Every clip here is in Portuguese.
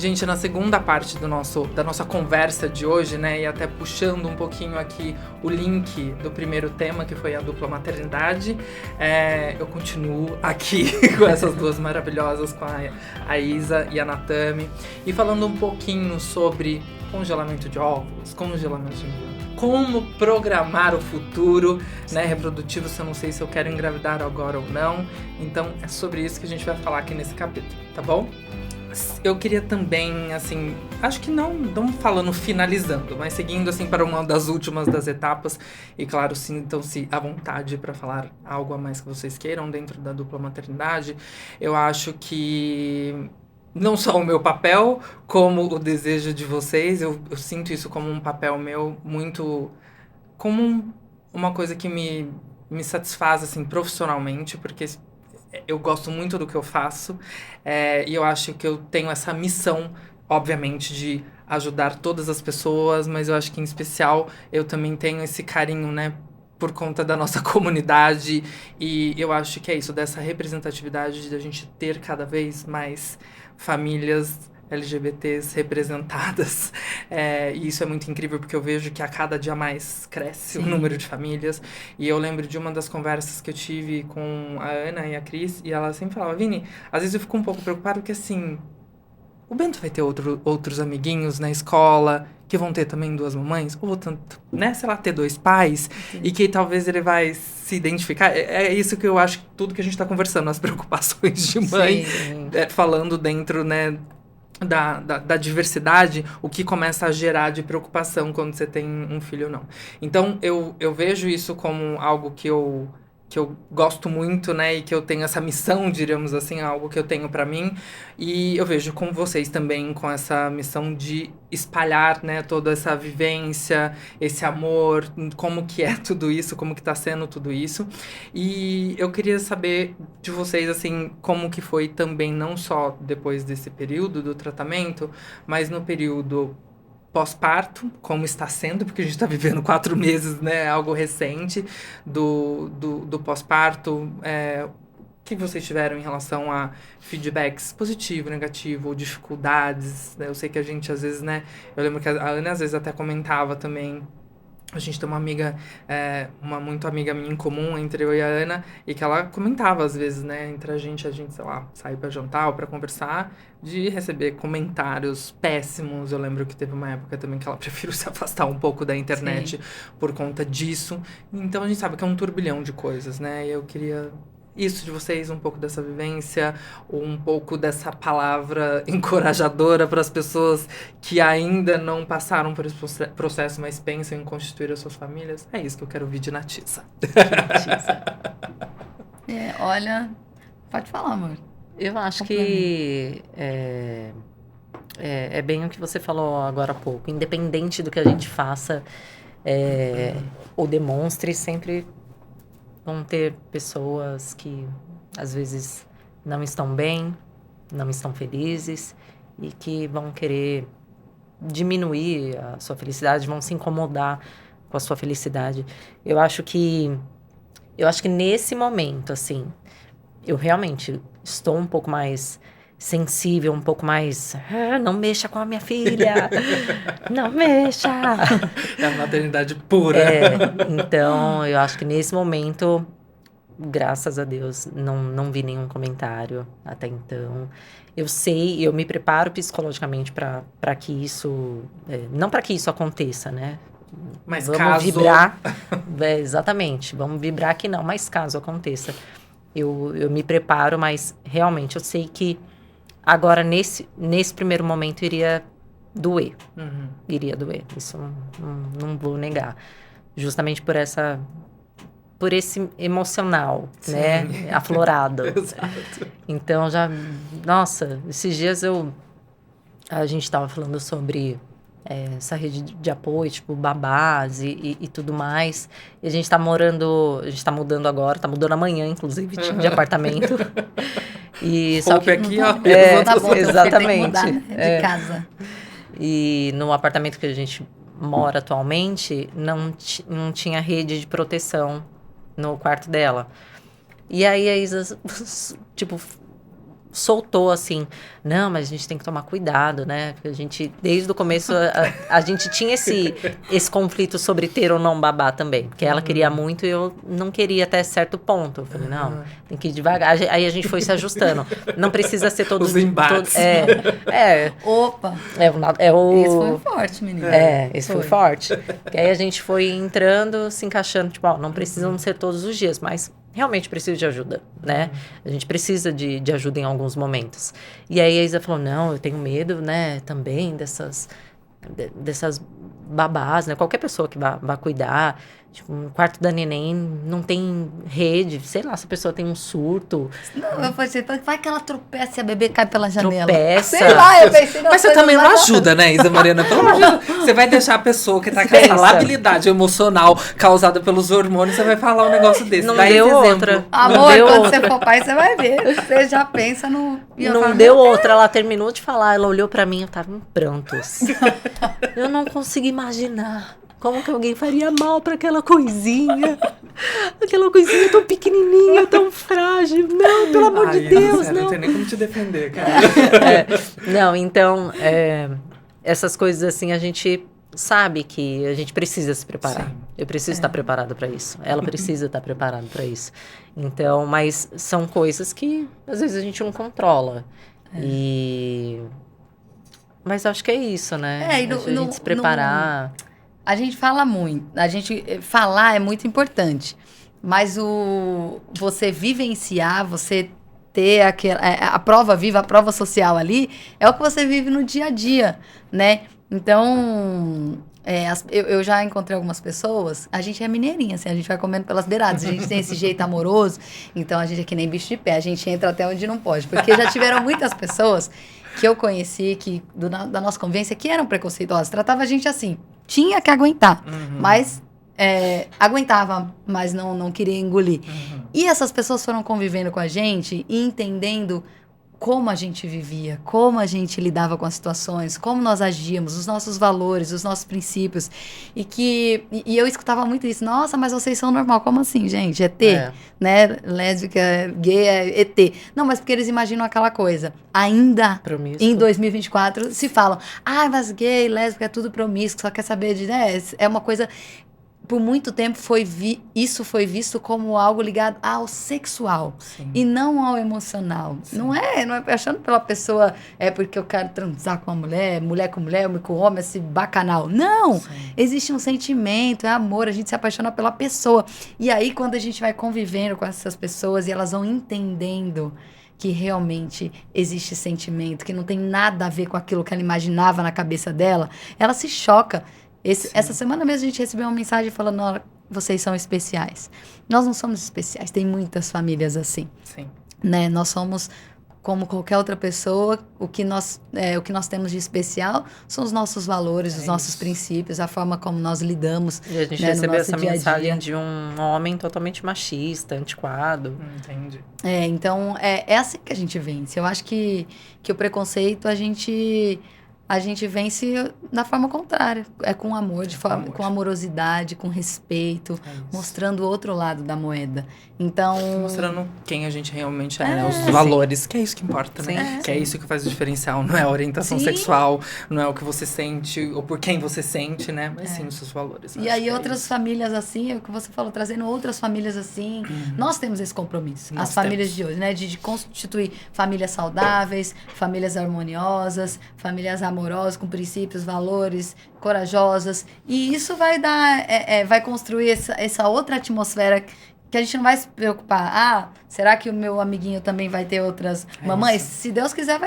Gente, na segunda parte da nossa conversa de hoje, né, e até puxando um pouquinho aqui o link do primeiro tema, que foi a dupla maternidade, eu continuo aqui com essas duas maravilhosas, com a Isa e a Natami, e falando um pouquinho sobre congelamento de óvulos, congelamento de como programar o futuro, né, reprodutivo, se eu não sei se eu quero engravidar agora ou não. Então, é sobre isso que a gente vai falar aqui nesse capítulo, tá bom? Eu queria também, assim, acho que não falando finalizando, mas seguindo, assim, para uma das últimas das etapas. E, claro, sintam-se à vontade para falar algo a mais que vocês queiram dentro da dupla maternidade. Eu acho que não só o meu papel, como o desejo de vocês, eu sinto isso como um papel meu muito... como uma coisa que me satisfaz, assim, profissionalmente, porque eu gosto muito do que eu faço, e eu acho que eu tenho essa missão, obviamente, de ajudar todas as pessoas, mas eu acho que, em especial, eu também tenho esse carinho, né, por conta da nossa comunidade, e eu acho que é isso, dessa representatividade de a gente ter cada vez mais famílias LGBTs representadas. E isso é muito incrível, porque eu vejo que a cada dia mais cresce o número de famílias. E eu lembro de uma das conversas que eu tive com a Ana e a Cris, e ela sempre falava, Vini, às vezes eu fico um pouco preocupada, porque assim, o Bento vai ter outros amiguinhos na escola, que vão ter também duas mamães, ou tanto, né, sei lá, ter dois pais, e que talvez ele vai se identificar. É isso que eu acho, que tudo que a gente tá conversando, as preocupações de mãe, falando dentro, né, da diversidade, o que começa a gerar de preocupação quando você tem um filho ou não. Então, eu vejo isso como algo que eu gosto muito, né, e que eu tenho essa missão, diríamos assim, algo que eu tenho pra mim, e eu vejo com vocês também, com essa missão de espalhar, né, toda essa vivência, esse amor, como que é tudo isso, como que tá sendo tudo isso, e eu queria saber de vocês, assim, como que foi também, não só depois desse período do tratamento, mas no período pós-parto, como está sendo, porque a gente está vivendo 4 meses, né, algo recente do pós-parto, o que vocês tiveram em relação a feedbacks positivo, negativo, ou dificuldades, né? Eu sei que a gente, às vezes, né, eu lembro que a Ana, às vezes, até comentava também. A gente tem uma amiga, uma muito amiga minha em comum, entre eu e a Ana, e que ela comentava às vezes, né, entre a gente, sei lá, sair pra jantar ou pra conversar, de receber comentários péssimos. Eu lembro que teve uma época também que ela preferiu se afastar um pouco da internet por conta disso. Então a gente sabe que é um turbilhão de coisas, né, e eu queria isso de vocês, um pouco dessa vivência, um pouco dessa palavra encorajadora para as pessoas que ainda não passaram por esse processo, mas pensam em constituir as suas famílias. É isso que eu quero ouvir de Natissa. Olha, pode falar, amor. Eu acho que é bem o que você falou agora há pouco. Independente do que a gente faça ou demonstre, sempre vão ter pessoas que, às vezes, não estão bem, não estão felizes e que vão querer diminuir a sua felicidade, vão se incomodar com a sua felicidade. Eu acho que nesse momento, assim, eu realmente estou um pouco mais sensível, um pouco mais... não mexa com a minha filha! Não mexa! É a maternidade pura. Então, eu acho que nesse momento, graças a Deus, não vi nenhum comentário até então. Eu me preparo psicologicamente para que isso... não para que isso aconteça, né? Mas vamos caso... vibrar. Exatamente, vamos vibrar que não, mas caso aconteça. Eu me preparo, mas realmente eu sei que agora, nesse primeiro momento, iria doer. Iria doer. Isso não vou negar. Justamente por esse emocional, né? Aflorado. Exato. Então, nossa, esses dias a gente estava falando sobre essa rede de apoio, tipo, babás e tudo mais. E a gente tá mudando agora, tá mudando amanhã, inclusive, de apartamento. E só que aqui, ó. Tá bom, exatamente. Tem que mudar, né? De casa. E no apartamento que a gente mora atualmente, não tinha rede de proteção no quarto dela. E aí a Isa, tipo, soltou assim, não, mas a gente tem que tomar cuidado, né? Porque a gente, desde o começo, a gente tinha esse conflito sobre ter ou não babá também. Porque ela queria muito e eu não queria até certo ponto. Eu falei, não, tem que ir devagar. Aí a gente foi se ajustando. Não precisa ser todos... Os embates. Opa! Esse foi forte, menina. Esse foi forte. E aí a gente foi entrando, se encaixando, tipo, não precisam ser todos os dias, mas realmente preciso de ajuda, né? A gente precisa de ajuda em alguns momentos. E aí a Isa falou, não, eu tenho medo, né, também dessas babás, né? Qualquer pessoa que vá cuidar. Tipo, no quarto da neném não tem rede. Sei lá, se a pessoa tem um surto. Não, eu pensei, vai que ela tropeça e a bebê cai pela janela. Tropeça. Sei lá, eu pensei... Mas você também não ajuda, né, Isa Mariana? Pelo amor de Deus. Você vai deixar a pessoa que tá com essa labilidade emocional causada pelos hormônios, você vai falar um negócio desse. Não deu outra. Amor, quando você for pai, você vai ver. Você já pensa no... Não deu outra. Ela terminou de falar, ela olhou pra mim, eu tava em prantos. Eu não consigo imaginar como que alguém faria mal pra aquela coisinha. Aquela coisinha tão pequenininha, tão frágil. Não, pelo amor de Deus, não. Não tem nem como te defender, cara. Não, então, essas coisas assim, a gente sabe que a gente precisa se preparar. Sim. Eu preciso estar preparada para isso. Ela precisa estar preparada para isso. Então, mas são coisas que às vezes a gente não controla. Mas acho que é isso, né? A gente se preparar. A gente fala muito. Falar é muito importante. Mas você vivenciar, você ter a prova viva, a prova social ali, é o que você vive no dia a dia, né? Então, eu já encontrei algumas pessoas, a gente é mineirinha, assim, a gente vai comendo pelas beiradas, a gente tem esse jeito amoroso, então a gente é que nem bicho de pé, a gente entra até onde não pode, porque já tiveram muitas pessoas que eu conheci, da nossa convivência, que eram preconceituosas, tratava a gente assim, tinha que aguentar, mas aguentava, mas não queria engolir. E essas pessoas foram convivendo com a gente e entendendo como a gente vivia, como a gente lidava com as situações, como nós agíamos, os nossos valores, os nossos princípios. E eu escutava muito isso. Nossa, mas vocês são normal. Como assim, gente? ET? Né? Lésbica, gay, é ET. Não, mas porque eles imaginam aquela coisa. Ainda promíscuo. Em 2024 se falam, mas gay, lésbica é tudo promíscuo, só quer saber de... Né? É uma coisa... Por muito tempo isso foi visto como algo ligado ao sexual. Sim. E não ao emocional. Não é achando pela pessoa porque eu quero transar com uma mulher com mulher, homem com homem, esse bacanal. Não! Sim. Existe um sentimento, é amor, a gente se apaixona pela pessoa. E aí, quando a gente vai convivendo com essas pessoas e elas vão entendendo que realmente existe sentimento, que não tem nada a ver com aquilo que ela imaginava na cabeça dela, ela se choca. Essa semana mesmo a gente recebeu uma mensagem falando, vocês são especiais. Nós não somos especiais, tem muitas famílias assim. Sim. Né? Nós somos como qualquer outra pessoa, o que nós temos de especial são os nossos valores, os nossos princípios, a forma como nós lidamos. E a gente recebeu essa mensagem de um homem totalmente machista, antiquado. Entendi. Então, é assim que a gente vence. Eu acho que o preconceito a gente vence da forma contrária. É com amor, com amorosidade, com respeito, mostrando o outro lado da moeda. Então... Mostrando quem a gente realmente é, né? Os valores, que é isso que importa, né? Que é isso que faz o diferencial. Não é a orientação sexual, não é o que você sente, ou por quem você sente, né? Mas sim os seus valores. E aí outras famílias assim, é o que você falou, trazendo outras famílias assim. Nós temos esse compromisso, as famílias de hoje, né? De constituir famílias saudáveis, famílias harmoniosas, famílias amorosas, com princípios, valores, corajosas. E isso vai vai construir essa outra atmosfera que a gente não vai se preocupar. Será que o meu amiguinho também vai ter outras mamães? Se Deus quiser,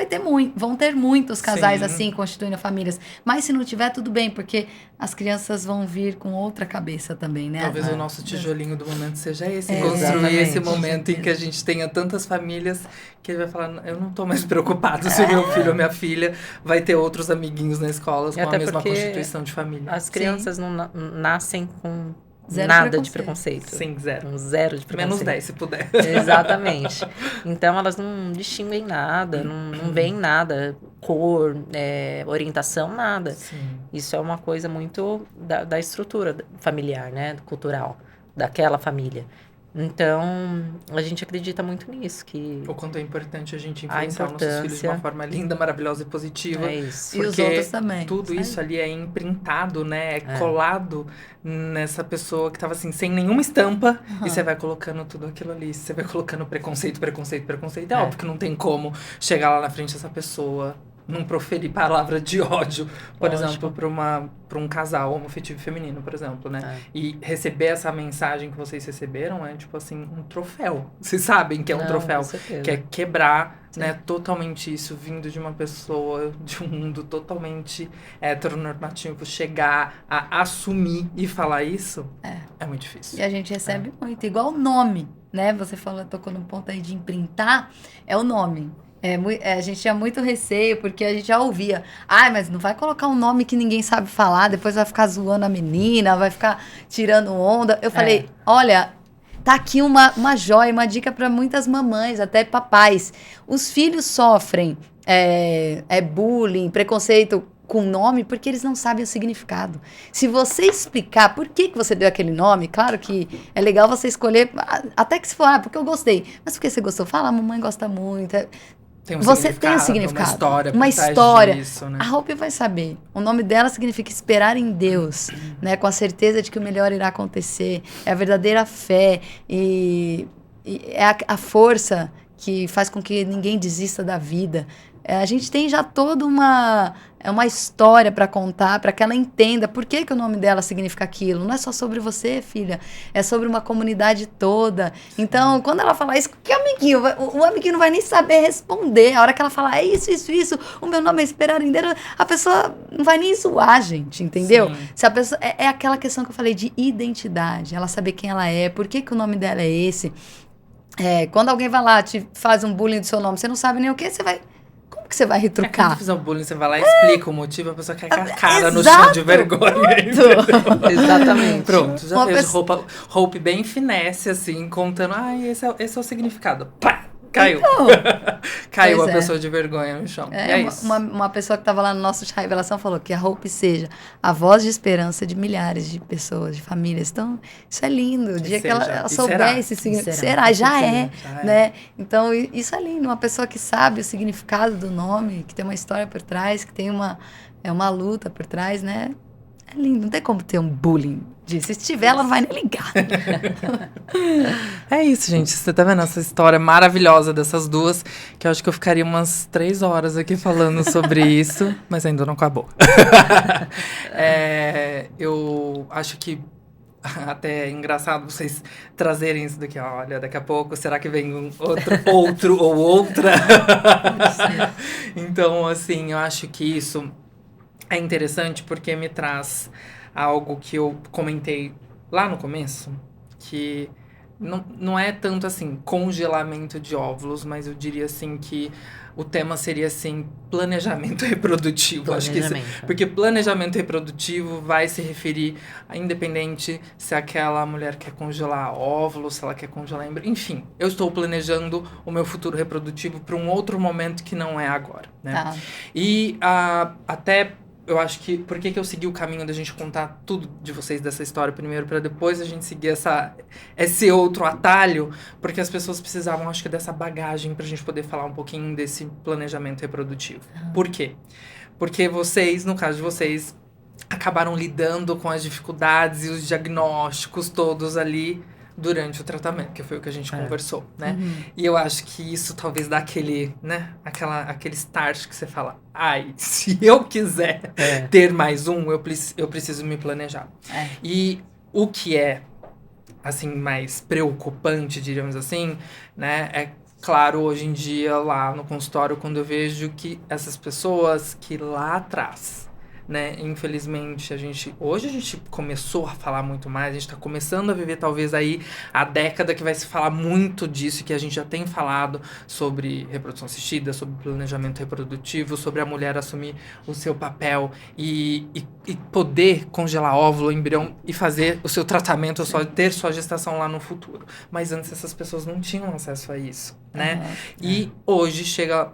vão ter muitos casais assim, constituindo famílias. Mas se não tiver, tudo bem, porque as crianças vão vir com outra cabeça também, né? Talvez o nosso tijolinho do momento seja esse, construir esse momento em que a gente tenha tantas famílias que ele vai falar, eu não tô mais preocupado se o meu filho ou minha filha vai ter outros amiguinhos na escola com a mesma constituição de família. As crianças não nascem com... Nada de preconceito. Sim, zero. Um zero de preconceito. Menos 10, se puder. Exatamente. Então, elas não distinguem nada, não veem nada. Cor, orientação, nada. Sim. Isso é uma coisa muito da estrutura familiar, né? Cultural, daquela família. Então, a gente acredita muito nisso, que O quanto é importante a gente A influenciar os nossos filhos de uma importância. forma linda, maravilhosa e positiva. é isso. E os Porque outros também. tudo Isso isso aí. ali é imprintado, né? É colado nessa pessoa que tava assim, sem nenhuma estampa. E você vai colocando tudo aquilo ali. Você vai colocando preconceito, preconceito, preconceito. É óbvio que não tem como chegar lá na frente dessa pessoa, não proferir palavra de ódio, por Lógico. exemplo, pra um casal homoafetivo feminino, por exemplo, né? É. E receber essa mensagem que vocês receberam é, tipo assim, um troféu. Vocês sabem que é um Não, troféu. com certeza. Que é quebrar, né, totalmente isso, vindo de uma pessoa, de um mundo totalmente heteronormativo, chegar a assumir e falar isso, é muito difícil. E a gente recebe muito, igual o nome, né? Você falou, tocou no ponto aí de imprintar, é o nome. A gente tinha muito receio, porque a gente já ouvia. Ai, mas não vai colocar um nome que ninguém sabe falar, depois vai ficar zoando a menina, vai ficar tirando onda. Eu falei, olha, tá aqui uma joia, uma dica para muitas mamães, até papais. Os filhos sofrem bullying, preconceito com nome, porque eles não sabem o significado. Se você explicar por que você deu aquele nome, claro que é legal você escolher, até que se for, porque eu gostei. Mas por que você gostou? Fala, a mamãe gosta muito. Tem um Você tem um significado, significado, uma história, disso, né? A Hope vai saber. O nome dela significa esperar em Deus, né? Com a certeza de que o melhor irá acontecer. É a verdadeira fé e é a força que faz com que ninguém desista da vida. A gente tem já toda uma história para contar, para que ela entenda por que o nome dela significa aquilo. Não é só sobre você, filha, é sobre uma comunidade toda. Então, quando ela falar isso, que amiguinho? O amiguinho não vai nem saber responder. A hora que ela falar, é isso, o meu nome é Esperar em Deus, a pessoa não vai nem zoar a gente, entendeu? Sim. Se a pessoa, é aquela questão que eu falei de identidade, ela saber quem ela é, por que o nome dela é esse. Quando alguém vai lá, te faz um bullying do seu nome, você não sabe nem o que, você vai... Como que você vai Quando retrucar? fizer o bullying, você vai lá e explica o motivo, a pessoa cai com a cara no chão de vergonha. Exatamente. Pronto, já Uma fez pessoa- Hope bem finesse, assim, contando, esse é o significado. Pá! Caiu. Caiu Pois a é. pessoa de vergonha no chão. É isso. Uma pessoa que estava lá no nosso Chá Revelação falou que a Hope seja a voz de esperança de milhares de pessoas, de famílias. Então, isso é lindo. O dia que ela seja. E souber será. esse significado. Será, Será, com já certeza. Já né? Então, isso é lindo. Uma pessoa que sabe o significado do nome, que tem uma história por trás, que tem uma luta por trás, né? É lindo. Não tem como ter um bullying disso. Se tiver, ela não vai nem ligar. É isso, gente. Você tá vendo essa história maravilhosa dessas duas, que eu acho que eu ficaria umas 3 horas aqui falando sobre isso, mas ainda não acabou. Eu acho que até é engraçado vocês trazerem isso daqui. Olha, daqui a pouco, será que vem um outro ou outra? Então, assim, eu acho que isso é interessante porque me traz algo que eu comentei lá no começo, que não é tanto assim, congelamento de óvulos, mas eu diria assim que o tema seria assim, planejamento reprodutivo. Acho que porque planejamento reprodutivo vai se referir a independente se aquela mulher quer congelar óvulos, se ela quer congelar embrião, enfim, eu estou planejando o meu futuro reprodutivo para um outro momento que não é agora, né? Tá. E até eu acho que... Por que eu segui o caminho da gente contar tudo de vocês dessa história primeiro, para depois a gente seguir esse outro atalho? Porque as pessoas precisavam, acho que, dessa bagagem pra gente poder falar um pouquinho desse planejamento reprodutivo. Por quê? Porque vocês, no caso de vocês, acabaram lidando com as dificuldades e os diagnósticos todos ali durante o tratamento, que foi o que a gente conversou, né? E eu acho que isso talvez dá aquele, né? Aquele start que você fala, se eu quiser ter mais um, eu preciso me planejar. E o que é, assim, mais preocupante, diríamos assim, né? É claro, hoje em dia, lá no consultório, quando eu vejo que essas pessoas que lá atrás, né, infelizmente, hoje a gente começou a falar muito mais, a gente tá começando a viver talvez aí a década que vai se falar muito disso, que a gente já tem falado sobre reprodução assistida, sobre planejamento reprodutivo, sobre a mulher assumir o seu papel e poder congelar óvulo, embrião e fazer o seu tratamento, ter sua gestação lá no futuro. Mas antes essas pessoas não tinham acesso a isso, né? E hoje chega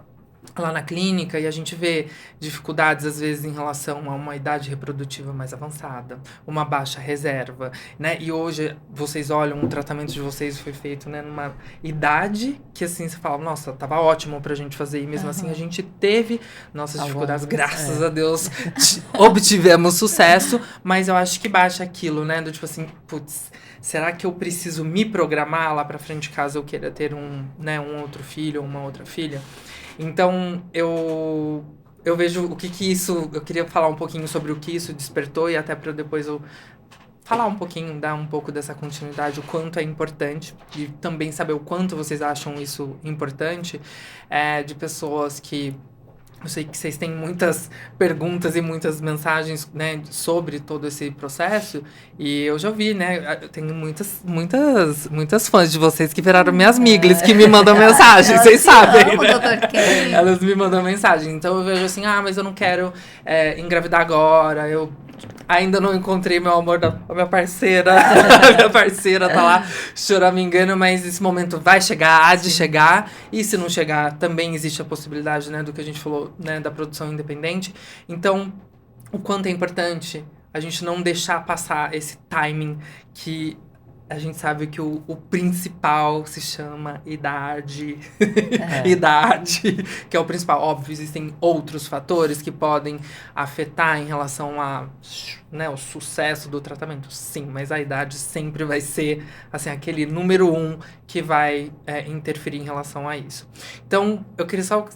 lá na clínica e a gente vê dificuldades, às vezes, em relação a uma idade reprodutiva mais avançada, uma baixa reserva, né? E hoje, vocês olham, o tratamento de vocês foi feito, né, numa idade que, assim, você fala, nossa, tava ótimo pra gente fazer. E mesmo assim, a gente teve nossas dificuldades, graças a Deus, obtivemos sucesso. Mas eu acho que baixa aquilo, né? Do tipo assim, putz, será que eu preciso me programar lá pra frente caso eu queira ter um outro filho ou uma outra filha? Então, eu vejo o que isso... Eu queria falar um pouquinho sobre o que isso despertou e até para depois eu falar um pouquinho, dar um pouco dessa continuidade, o quanto é importante e também saber o quanto vocês acham isso importante, de pessoas que... Eu sei que vocês têm muitas perguntas e muitas mensagens, né, sobre todo esse processo. E eu já ouvi, né? Eu tenho muitas fãs de vocês que viraram minhas miglis, que me mandam mensagem, vocês sabem. Amo, Dr. Ken. Elas me mandam mensagem. Então eu vejo assim, mas eu não quero engravidar agora. Eu ainda não encontrei meu amor, a minha parceira. A minha parceira tá lá choramingando, mas esse momento vai chegar, há de chegar. E se não chegar, também existe a possibilidade, né, do que a gente falou, né, da produção independente. Então, o quanto é importante a gente não deixar passar esse timing que a gente sabe que o principal se chama idade. Idade, que é o principal. Óbvio, existem outros fatores que podem afetar em relação a, né, o sucesso do tratamento. Sim, mas a idade sempre vai ser, assim, aquele número 1 que vai interferir em relação a isso. Então, eu queria só que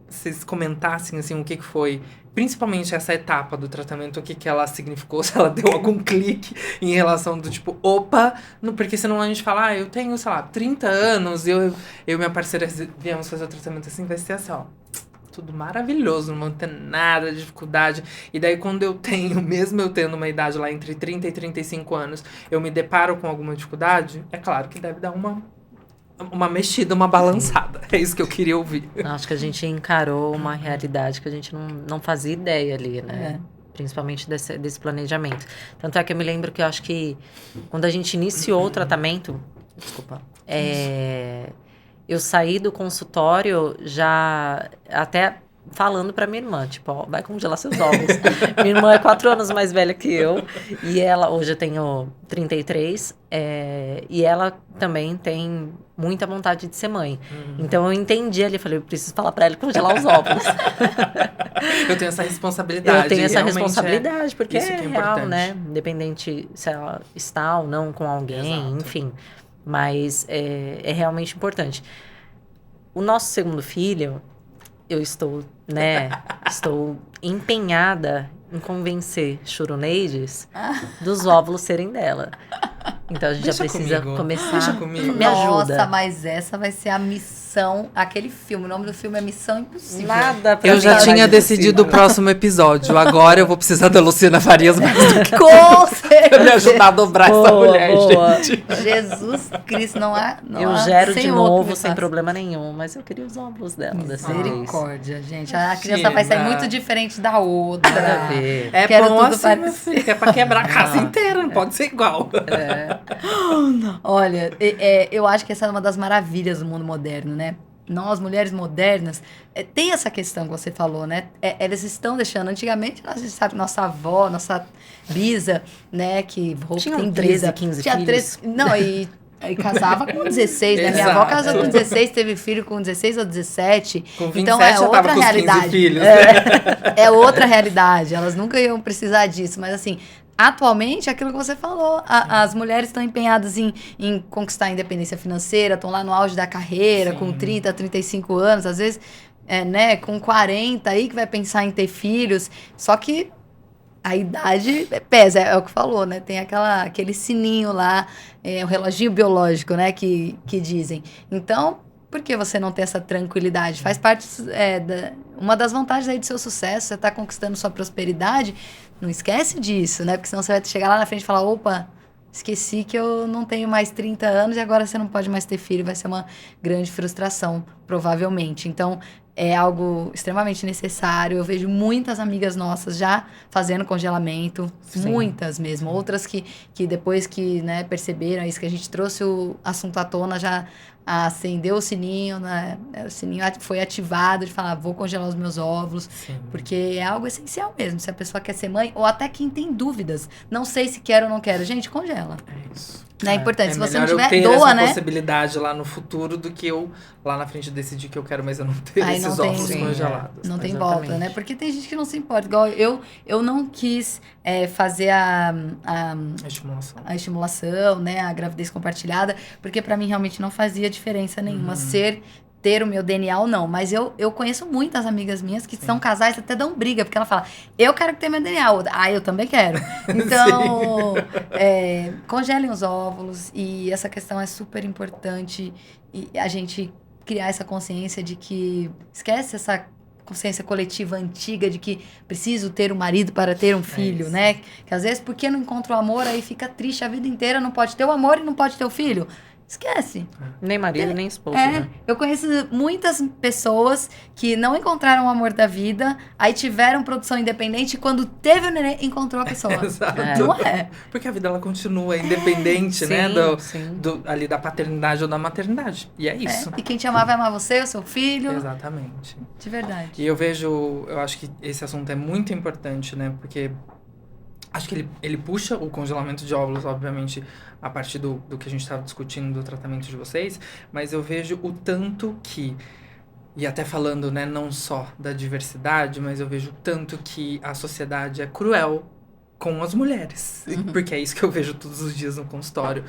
vocês comentassem, assim, o que foi... Principalmente essa etapa do tratamento, o que ela significou, se ela deu algum clique em relação do tipo, opa, porque senão a gente fala, eu tenho, sei lá, 30 anos, e eu e minha parceira viemos fazer o tratamento assim, vai ser assim, ó, tudo maravilhoso, não vou ter nada de dificuldade. E daí quando eu tenho, mesmo eu tendo uma idade lá entre 30 e 35 anos, eu me deparo com alguma dificuldade, é claro que deve dar uma mexida, uma balançada. É isso que eu queria ouvir. Acho que a gente encarou uma realidade que a gente não fazia ideia ali, né? Principalmente desse planejamento. Tanto é que eu me lembro que eu acho que quando a gente iniciou o tratamento... Desculpa. Eu saí do consultório já até falando pra minha irmã, tipo, ó, vai congelar seus ovos. Minha irmã é 4 anos mais velha que eu. E ela, hoje eu tenho 33. E ela também tem muita vontade de ser mãe. Então eu entendi ali, falei, eu preciso falar pra ela congelar os ovos. Eu tenho essa responsabilidade. Eu tenho essa responsabilidade, porque isso que é real, importante, né? Independente se ela está ou não com alguém, Exato. enfim. Mas é realmente importante. O nosso segundo filho, eu estou empenhada em convencer Churuneides dos óvulos serem dela. Então a gente Deixa já precisa comigo. começar. Deixa comigo. Me ajuda. Nossa, mas essa vai ser a missão, aquele filme. O nome do filme é Missão Impossível. Nada pra Eu já mim tinha é decidido o próximo episódio. Agora eu vou precisar da Luciana Farias mais do que Com certeza. pra me ajudar a dobrar essa Boa, mulher, boa. gente. Jesus Cristo, não há Eu gero de senhor que novo me sem faça. problema nenhum, mas eu queria os óvulos dela dessa vez. Misericórdia, gente. A criança vai sair Tina. muito diferente da outra. Nada a ver. É Quero bom tudo assim, meu parecido. filho, que é pra quebrar a casa inteira, não pode ser igual. Olha, eu acho que essa é uma das maravilhas do mundo moderno, né? Nós, mulheres modernas, tem essa questão que você falou, né? Elas estão deixando. Antigamente, a gente sabe, nossa avó, nossa bisa, né? Que Tinham tem 13, vida. 15 tinha filhos. 13, não, e casava com 16, né? Minha avó Exato. casou com 16, teve filho com 16 ou 17. Com 27 então é já outra tava com os 15 realidade. filhos, É outra realidade. Elas nunca iam precisar disso. Mas assim, atualmente, aquilo que você falou, as mulheres estão empenhadas em conquistar a independência financeira, estão lá no auge da carreira, com 30, 35 anos, às vezes, né, com 40 aí que vai pensar em ter filhos. Só que a idade pesa, é o que falou, né? Tem aquele sininho lá, o reloginho biológico, né? Que dizem. Então, por que você não tem essa tranquilidade? Faz parte, uma das vantagens aí do seu sucesso, você está conquistando sua prosperidade, não esquece disso, né? Porque senão você vai chegar lá na frente e falar, opa, esqueci que eu não tenho mais 30 anos e agora você não pode mais ter filho, vai ser uma grande frustração, provavelmente. Então, é algo extremamente necessário. Eu vejo muitas amigas nossas já fazendo congelamento, Sim. muitas mesmo. Outras que depois que, né, perceberam isso, que a gente trouxe o assunto à tona, já acender o sininho, né? O sininho foi ativado de falar, vou congelar os meus óvulos, porque é algo essencial mesmo. Se a pessoa quer ser mãe, ou até quem tem dúvidas, não sei se quero ou não quero, gente, congela. É isso. É importante. Se você não melhor tiver, eu ter doa, essa né? possibilidade lá no futuro do que eu lá na frente decidir que eu quero, mas eu não ter Aí não esses tem- óvulos Sim, congelados. Não tem Exatamente. volta, né? Porque tem gente que não se importa. Igual eu não quis fazer a A estimulação. a estimulação, né, a gravidez compartilhada, porque pra mim realmente não fazia diferença nenhuma ter o meu DNA ou não. Mas eu conheço muitas amigas minhas que são casais até dão briga, porque ela fala, eu quero ter meu DNA. Outra, eu também quero. Então, congelem os óvulos e essa questão é super importante e a gente criar essa consciência de que esquece essa consciência coletiva antiga de que preciso ter um marido para ter um filho, isso. né? Que às vezes, porque não encontra o amor, aí fica triste a vida inteira, não pode ter o amor e não pode ter o filho. Esquece. Nem marido, nem esposa, né? Eu conheço muitas pessoas que não encontraram o amor da vida, aí tiveram produção independente e quando teve o neném, encontrou a pessoa. Exato. Não é? Porque a vida ela continua independente, né? Sim. Ali da paternidade ou da maternidade. E é isso. E quem te amar vai amar você, o seu filho. Exatamente. De verdade. E eu acho que esse assunto é muito importante, né? Porque acho que ele puxa o congelamento de óvulos, obviamente, a partir do que a gente estava discutindo do tratamento de vocês, mas eu vejo o tanto que, e até falando, né, não só da diversidade, mas eu vejo o tanto que a sociedade é cruel com as mulheres. Porque é isso que eu vejo todos os dias no consultório.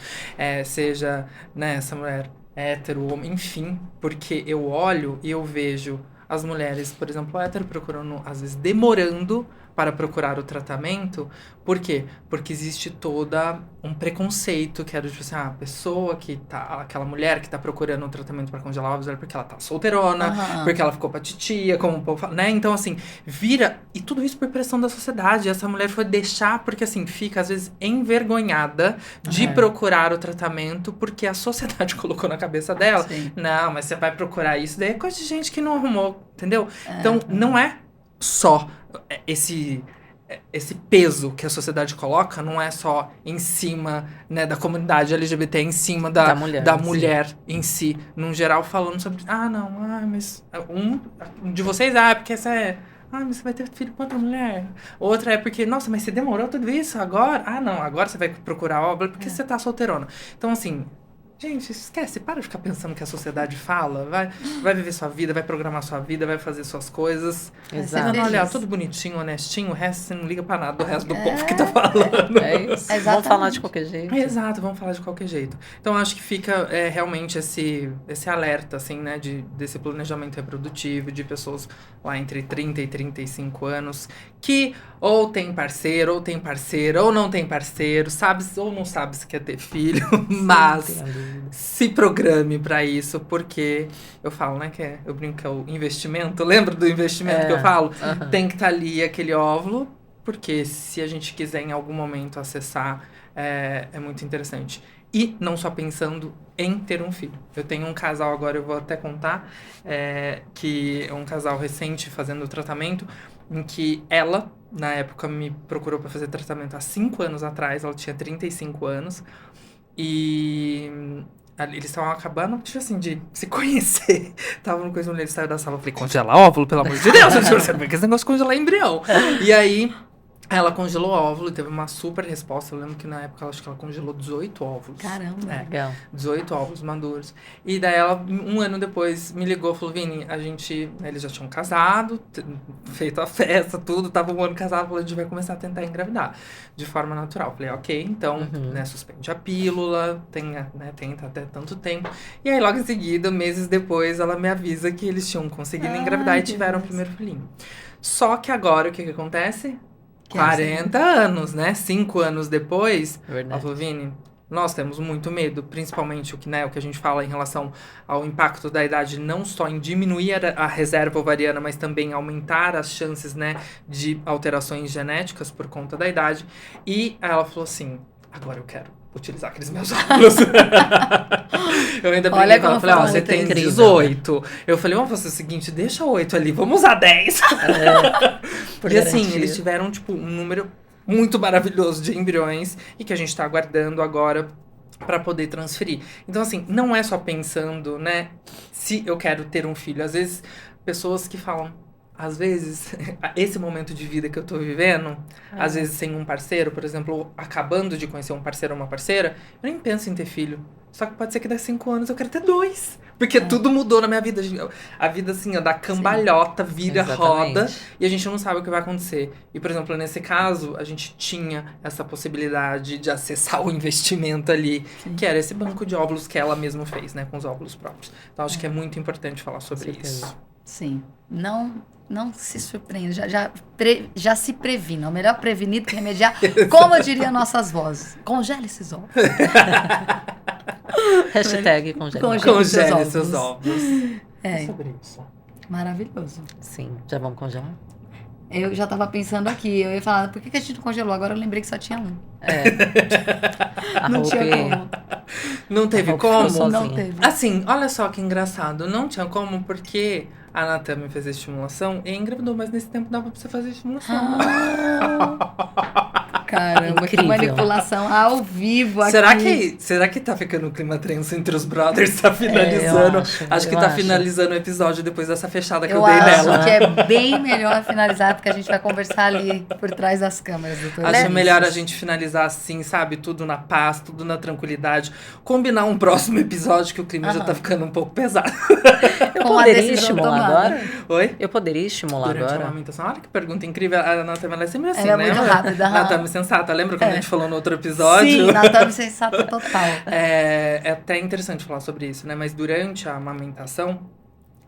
Seja, né, essa mulher hétero, homem, enfim, porque eu olho e eu vejo as mulheres, por exemplo, hétero procurando, às vezes, demorando para procurar o tratamento. Por quê? Porque existe toda um preconceito, que é do tipo assim, a pessoa que tá, aquela mulher que tá procurando um tratamento para congelar óvulos é porque ela tá solteirona, porque ela ficou pra titia, como o povo fala, né? Então, assim, vira, e tudo isso por pressão da sociedade. Essa mulher foi deixar, porque assim, fica às vezes envergonhada de procurar o tratamento, porque a sociedade colocou na cabeça dela, não, mas você vai procurar isso, daí é coisa de gente que não arrumou, entendeu? Então, não é só esse peso que a sociedade coloca, não é só em cima, né, da comunidade LGBT, em cima da mulher em si, num geral, falando sobre, mas um de vocês, porque essa mas você vai ter filho com outra mulher. Outra é porque, nossa, mas você demorou tudo isso agora? Agora você vai procurar óvulo porque você tá solteirona. Então, assim, gente, esquece, para de ficar pensando que a sociedade fala. Vai viver sua vida, vai programar sua vida, vai fazer suas coisas. Exato. Você vai olhar tudo bonitinho, honestinho, o resto você não liga pra nada do resto do povo que tá falando. É isso. Exatamente. Vamos falar de qualquer jeito. Exato, vamos falar de qualquer jeito. Então, acho que fica realmente esse alerta, assim, né, desse planejamento reprodutivo, de pessoas lá entre 30 e 35 anos, que ou tem parceiro, ou tem parceira, ou não tem parceiro, sabe ou não sabe se quer ter filho, mas se programe pra isso, porque eu falo, né, eu brinco que é o investimento, lembra do investimento que eu falo? Tem que estar ali aquele óvulo, porque se a gente quiser em algum momento acessar, é muito interessante. E não só pensando em ter um filho. Eu tenho um casal agora, eu vou até contar, que é um casal recente fazendo o tratamento, em que ela, na época, me procurou para fazer tratamento há 5 anos atrás, ela tinha 35 anos, e eles estavam acabando, tipo assim, de se conhecer. Estavam no coisa, ele saiu da sala, eu falei, congela óvulo, pelo amor de Deus, você não vê que esse negócio de congelar embrião. E aí, ela congelou óvulo e teve uma super resposta. Eu lembro que na época, acho que ela congelou 18 óvulos. Caramba. Legal. 18 óvulos maduros. E daí ela, 1 ano depois, me ligou e falou, Vini, eles já tinham casado, feito a festa, tudo, tava 1 ano casado, falou, a gente vai começar a tentar engravidar de forma natural. Falei, ok, então, né, suspende a pílula, tenta até tanto tempo. E aí, logo em seguida, meses depois, ela me avisa que eles tinham conseguido engravidar e tiveram o primeiro filhinho. Só que agora, o que acontece? 40 anos, né? 5 anos depois, ela falou, Vini, nós temos muito medo, principalmente o que a gente fala em relação ao impacto da idade, não só em diminuir a reserva ovariana, mas também aumentar as chances, né, de alterações genéticas por conta da idade. E ela falou assim, agora eu quero utilizar aqueles meus óculos. Eu ainda brinquei com ela, falei, você tem 18. Eu falei, vamos fazer o seguinte, deixa 8 ali, vamos usar 10. E assim, eles tiveram, tipo, um número muito maravilhoso de embriões e que a gente tá aguardando agora para poder transferir. Então, assim, não é só pensando, né, se eu quero ter um filho. Às vezes, pessoas que falam, às vezes, esse momento de vida que eu tô vivendo, às vezes sem um parceiro, por exemplo, acabando de conhecer um parceiro ou uma parceira, eu nem penso em ter filho. Só que pode ser que daqui a 5 anos eu quero ter 2. Porque tudo mudou na minha vida. A vida, assim, ó, da cambalhota, vira, roda. E a gente não sabe o que vai acontecer. E, por exemplo, nesse caso, a gente tinha essa possibilidade de acessar o investimento ali. Que era esse banco de óvulos que ela mesma fez, né? Com os óvulos próprios. Então, acho que é muito importante falar sobre isso. Sim. Não se surpreenda, já se previna. O melhor prevenido que remediar, como diriam nossas vozes. Congele esses ovos. Hashtag congele seus ovos. É sobre isso. Maravilhoso. Sim, já vamos congelar? Eu já tava pensando aqui, eu ia falar, por que a gente não congelou? Agora eu lembrei que só tinha um. Não tinha como. Não teve como? Não teve. Assim, olha só que engraçado. Não tinha como porque a Natami fez a estimulação e engravidou, mas nesse tempo dava pra você fazer a estimulação. Caramba, que manipulação ao vivo aqui. Será que tá ficando um clima tenso entre os brothers? Tá finalizando. Acho que tá finalizando o episódio depois dessa fechada que eu dei nela. Eu acho que é bem melhor finalizar, porque a gente vai conversar ali por trás das câmeras. Acho melhor a gente finalizar assim, sabe? Tudo na paz, tudo na tranquilidade. Combinar um próximo episódio, que o clima já tá ficando um pouco pesado. Eu poderia estimular agora? Oi? Eu poderia estimular durante agora? A amamentação. Olha que pergunta incrível. A Natami, ela é sempre assim, ela né? É muito rápida. Natami sensata. Lembra quando a gente falou no outro episódio? Sim, Natami sensata total. É até interessante falar sobre isso, né? Mas durante a amamentação,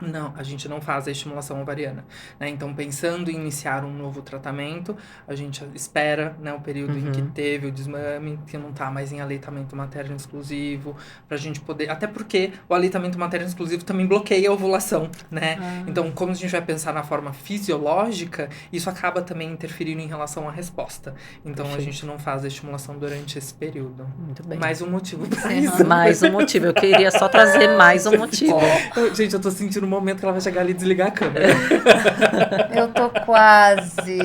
não, a gente não faz a estimulação ovariana, né? Então, pensando em iniciar um novo tratamento, a gente espera, né, o período em que teve o desmame, que não tá mais em aleitamento materno exclusivo, pra gente poder... Até porque o aleitamento materno exclusivo também bloqueia a ovulação, né? Então, como a gente vai pensar na forma fisiológica, isso acaba também interferindo em relação à resposta. Então, a gente não faz a estimulação durante esse período. Muito bem. Mais um motivo pra isso. Mais um motivo. Eu queria só trazer mais um motivo. Gente, eu tô sentindo momento que ela vai chegar ali e desligar a câmera. Eu tô quase.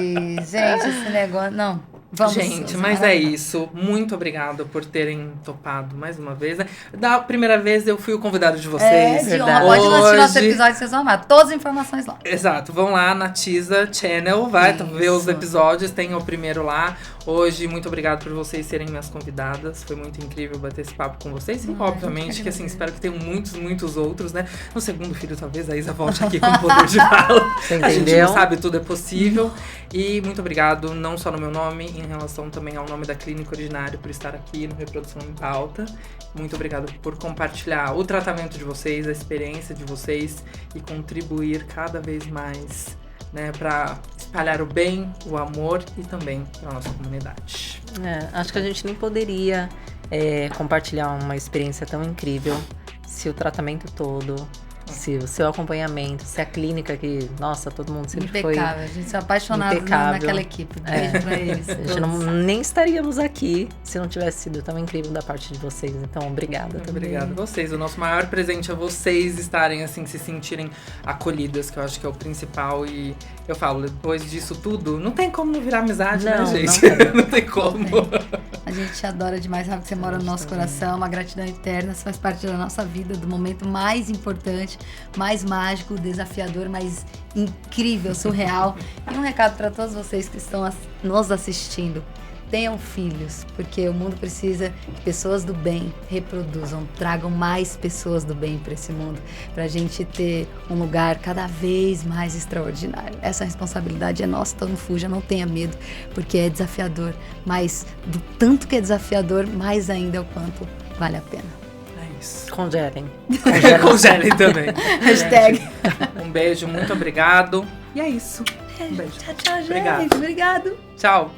Gente, esse negócio... Não, vamos... Gente, mas é isso. Muito obrigada por terem topado mais uma vez, né? Da primeira vez eu fui o convidado de vocês. Verdade. Pode assistir nosso episódio, vocês vão amar. Todas as informações lá. Exato. Vão lá na Tiza Channel, ver os episódios. Tem o primeiro lá. Hoje, muito obrigado por vocês serem minhas convidadas. Foi muito incrível bater esse papo com vocês. E, obviamente, que assim, espero que tenham muitos outros, né? No segundo filho, talvez, a Isa volte aqui com o poder de fala. A gente não sabe, tudo é possível. E muito obrigado, não só no meu nome, em relação também ao nome da Clínica Originário, por estar aqui no Reprodução em Pauta. Muito obrigado por compartilhar o tratamento de vocês, a experiência de vocês e contribuir cada vez mais, né, para espalhar o bem, o amor e também para a nossa comunidade. Acho que a gente nem poderia compartilhar uma experiência tão incrível se o tratamento todo, se o seu acompanhamento, se a clínica que, nossa, todo mundo sempre impecável. foi A gente é apaixonado naquela equipe. Beijo pra eles. A gente nem estaríamos aqui se não tivesse sido tão incrível da parte de vocês. Então, obrigada também. Obrigada a vocês. O nosso maior presente é vocês estarem, assim, se sentirem acolhidas, que eu acho que é o principal. E eu falo, depois disso tudo, não tem como não virar amizade, né, gente? Não tem como. A gente adora demais, sabe que você mora no nosso coração, uma gratidão eterna, você faz parte da nossa vida, do momento mais importante, mais mágico, desafiador, mais incrível, surreal. E um recado para todos vocês que estão nos assistindo: tenham filhos, porque o mundo precisa que pessoas do bem reproduzam, tragam mais pessoas do bem para esse mundo, para a gente ter um lugar cada vez mais extraordinário. Essa responsabilidade é nossa, então não fuja, não tenha medo, porque é desafiador, mas do tanto que é desafiador, mais ainda é o quanto vale a pena. É isso. Congelem. Congelem também. Hashtag. Um beijo, muito obrigado. E é isso. Um beijo. Tchau, gente. Obrigado. Tchau.